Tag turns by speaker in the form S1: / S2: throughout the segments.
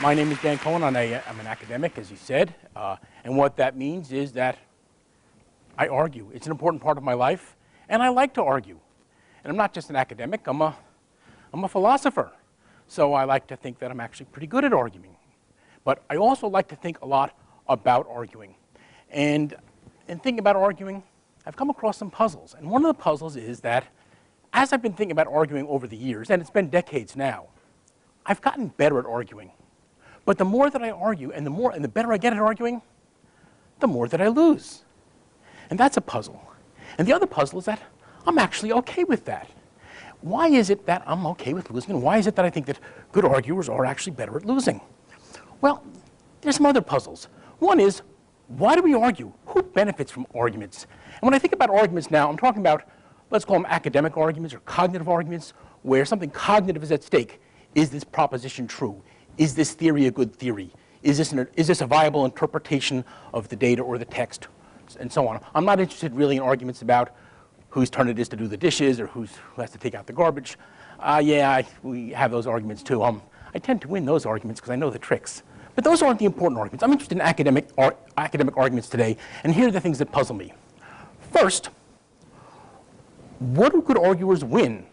S1: My name is Dan Cohen. I'm an academic, as you said, and what that means is that I argue. It's an important part of my life, and I like to argue. And I'm not just an academic, I'm a philosopher. So I like to think that I'm actually pretty good at arguing. But I also like to think a lot about arguing. And in thinking about arguing, I've come across some puzzles. And one of the puzzles is that as I've been thinking about arguing over the years, and it's been decades now, I've gotten better at arguing. But the more that I argue, and the better I get at arguing, the more that I lose. And that's a puzzle. And the other puzzle is that I'm actually okay with that. Why is it that I'm okay with losing, and why is it that I think that good arguers are actually better at losing? Well, there's some other puzzles. One is, why do we argue? Who benefits from arguments? And when I think about arguments now, I'm talking about, let's call them academic arguments or cognitive arguments, where something cognitive is at stake. Is this proposition true? Is this theory a good theory? Is this a viable interpretation of the data or the text, and so on? I'm not interested really in arguments about whose turn it is to do the dishes or who has to take out the garbage. We have those arguments too. I tend to win those arguments because I know the tricks. But those aren't the important arguments. I'm interested in academic arguments today, and here are the things that puzzle me. First, what do good arguers win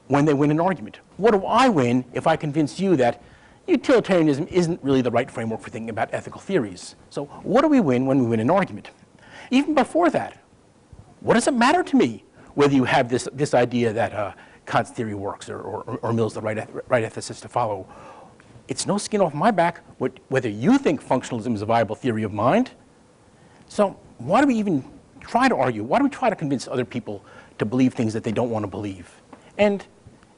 S1: when they win an argument? What do I win if I convince you that utilitarianism isn't really the right framework for thinking about ethical theories? So what do we win when we win an argument? Even before that, what does it matter to me whether you have this idea that Kant's theory works or Mill's the right ethicist to follow? It's no skin off my back whether you think functionalism is a viable theory of mind. So why do we even try to argue? Why do we try to convince other people to believe things that they don't want to believe? And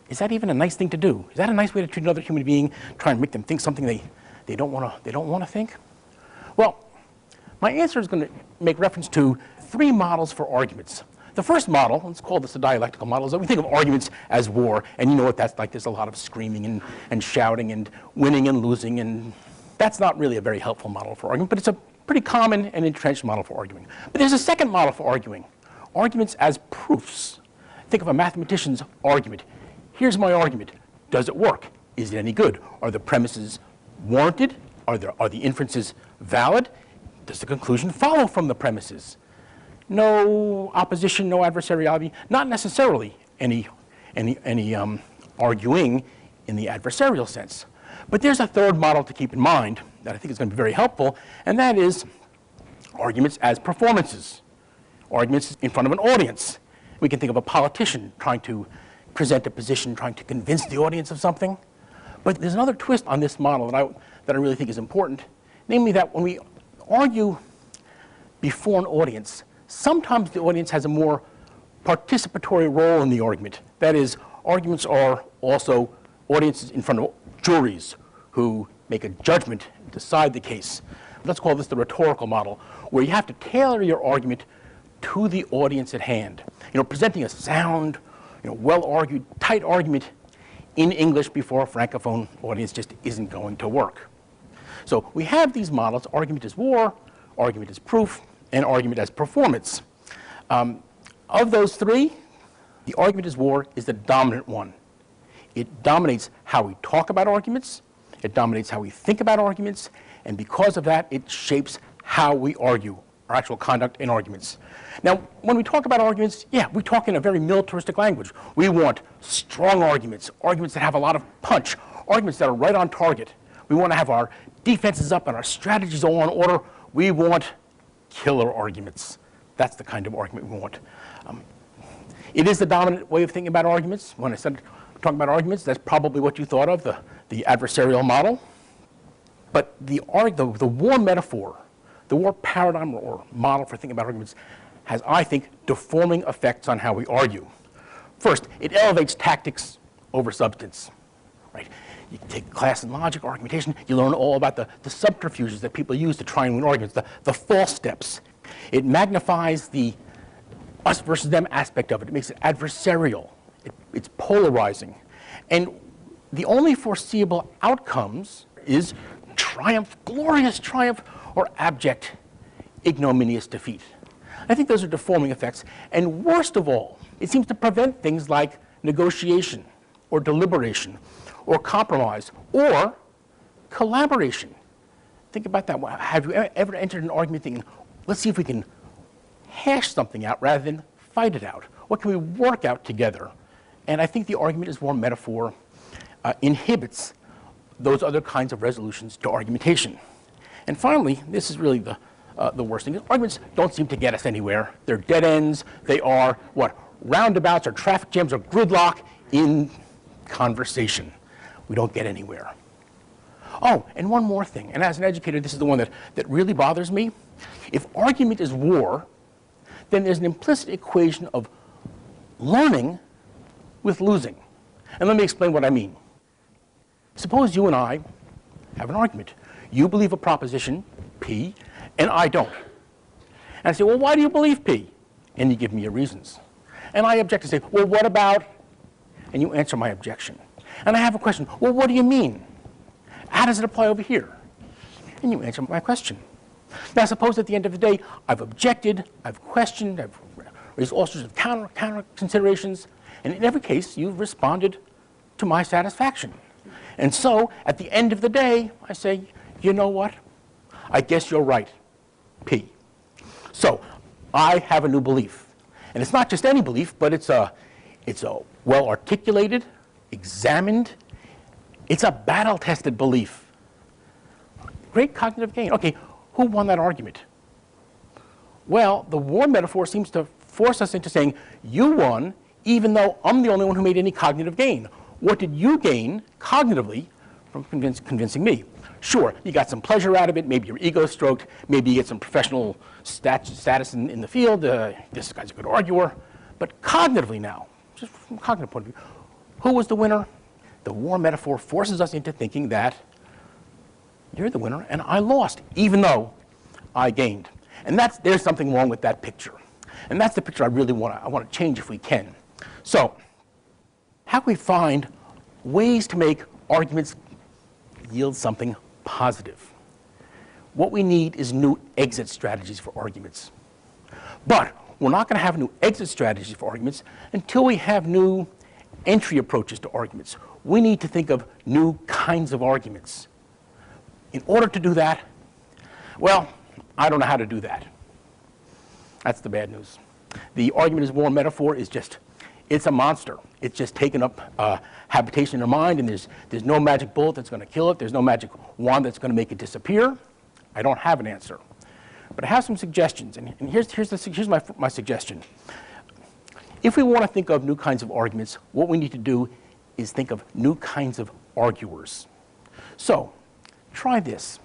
S1: is that even a nice thing to do? Is that a nice way to treat another human being, try and make them think something they don't want to think? Well, my answer is going to make reference to 3 models for arguments. The first model, let's call this a dialectical model, is that we think of arguments as war, and you know what that's like. There's a lot of screaming and shouting and winning and losing, and that's not really a very helpful model for argument, but it's a pretty common and entrenched model for arguing. But there's a second model for arguing, arguments as proofs. Think of a mathematician's argument. Here's my argument. Does it work? Is it any good? Are the premises warranted? Are the inferences valid? Does the conclusion follow from the premises? No opposition, no adversariality, not necessarily any arguing in the adversarial sense. But there's a third model to keep in mind that I think is going to be very helpful, and that is arguments as performances, arguments in front of an audience. We can think of a politician trying to present a position, trying to convince the audience of something. But there's another twist on this model that I really think is important, namely that when we argue before an audience, sometimes the audience has a more participatory role in the argument. That is, arguments are also audiences in front of juries who make a judgment and decide the case. Let's call this the rhetorical model, where you have to tailor your argument to the audience at hand. Presenting a sound, well-argued, tight argument in English before a Francophone audience just isn't going to work. So we have these models: argument as war, argument as proof, and argument as performance. Of those 3, the argument as war is the dominant one. It dominates how we talk about arguments, it dominates how we think about arguments, and because of that, it shapes how we argue, our actual conduct in arguments. Now, when we talk about arguments, we talk in a very militaristic language. We want strong arguments, arguments that have a lot of punch, arguments that are right on target. We want to have our defenses up and our strategies all in order. We want killer arguments. That's the kind of argument we want. It is the dominant way of thinking about arguments. When I said talking about arguments, that's probably what you thought of, the adversarial model. But the war metaphor, the war paradigm or model for thinking about arguments has, I think, deforming effects on how we argue. First, it elevates tactics over substance. Right? You take a class in logic, argumentation, you learn all about the subterfuges that people use to try and win arguments, the false steps. It magnifies the us versus them aspect of it. It makes it adversarial. It's polarizing. And the only foreseeable outcomes is triumph, glorious triumph, or abject, ignominious defeat. I think those are deforming effects. And worst of all, it seems to prevent things like negotiation or deliberation or compromise or collaboration. Think about that. Have you ever entered an argument thinking, let's see if we can hash something out rather than fight it out? What can we work out together? And I think the argument is war metaphor inhibits those other kinds of resolutions to argumentation. And finally, this is really the worst thing. Arguments don't seem to get us anywhere. They're dead ends. They are, what, roundabouts or traffic jams or gridlock in conversation. We don't get anywhere. Oh, and one more thing, and as an educator, this is the one that really bothers me. If argument is war, then there's an implicit equation of learning with losing. And let me explain what I mean. Suppose you and I have an argument. You believe a proposition, P, and I don't. And I say, well, why do you believe P? And you give me your reasons. And I object and say, well, what about? And you answer my objection. And I have a question, well, what do you mean? How does it apply over here? And you answer my question. Now, suppose at the end of the day, I've objected, I've questioned, I've raised all sorts of counter considerations, and in every case, you've responded to my satisfaction. And so, at the end of the day, I say, you know what? I guess you're right, P. So, I have a new belief. And it's not just any belief, but it's a well-articulated, examined, it's a battle-tested belief. Great cognitive gain. Okay, who won that argument? Well, the war metaphor seems to force us into saying, you won, even though I'm the only one who made any cognitive gain. What did you gain cognitively from convincing me? Sure, you got some pleasure out of it, maybe your ego stroked, maybe you get some professional status in the field, this guy's a good arguer, but cognitively now, just from a cognitive point of view, who was the winner? The war metaphor forces us into thinking that you're the winner and I lost, even though I gained. And there's something wrong with that picture. And that's the picture I really want to change if we can. So, how can we find ways to make arguments yield something positive? What we need is new exit strategies for arguments. But we're not going to have new exit strategies for arguments until we have new entry approaches to arguments. We need to think of new kinds of arguments. In order to do that, well, I don't know how to do that. That's the bad news. The argument is war metaphor is just, it's a monster. It's just taken up habitation in our mind, and there's no magic bullet that's going to kill it. There's no magic wand that's going to make it disappear. I don't have an answer. But I have some suggestions, and here's my suggestion. If we want to think of new kinds of arguments, what we need to do is think of new kinds of arguers. So, try this.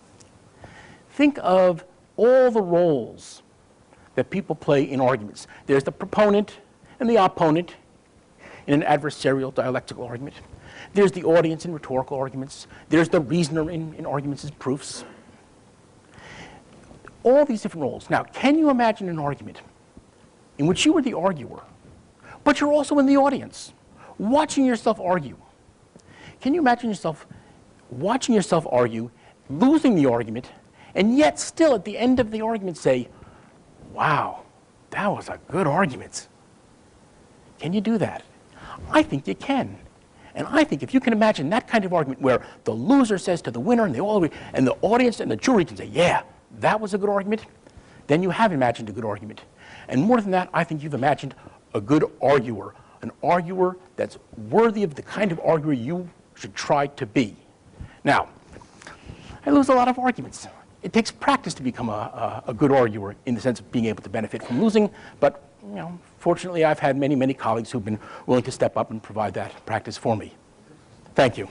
S1: Think of all the roles that people play in arguments. There's the proponent and the opponent in an adversarial dialectical argument. There's the audience in rhetorical arguments. There's the reasoner in arguments as proofs. All these different roles. Now, can you imagine an argument in which you were the arguer, but you're also in the audience, watching yourself argue? Can you imagine yourself watching yourself argue, losing the argument, and yet still at the end of the argument say, wow, that was a good argument? Can you do that? I think you can. And I think if you can imagine that kind of argument where the loser says to the winner and they all agree, and the audience and the jury can say, yeah, that was a good argument, then you have imagined a good argument. And more than that, I think you've imagined a good arguer, an arguer that's worthy of the kind of arguer you should try to be. Now, I lose a lot of arguments. It takes practice to become a good arguer in the sense of being able to benefit from losing, but fortunately I've had many, many colleagues who've been willing to step up and provide that practice for me. Thank you.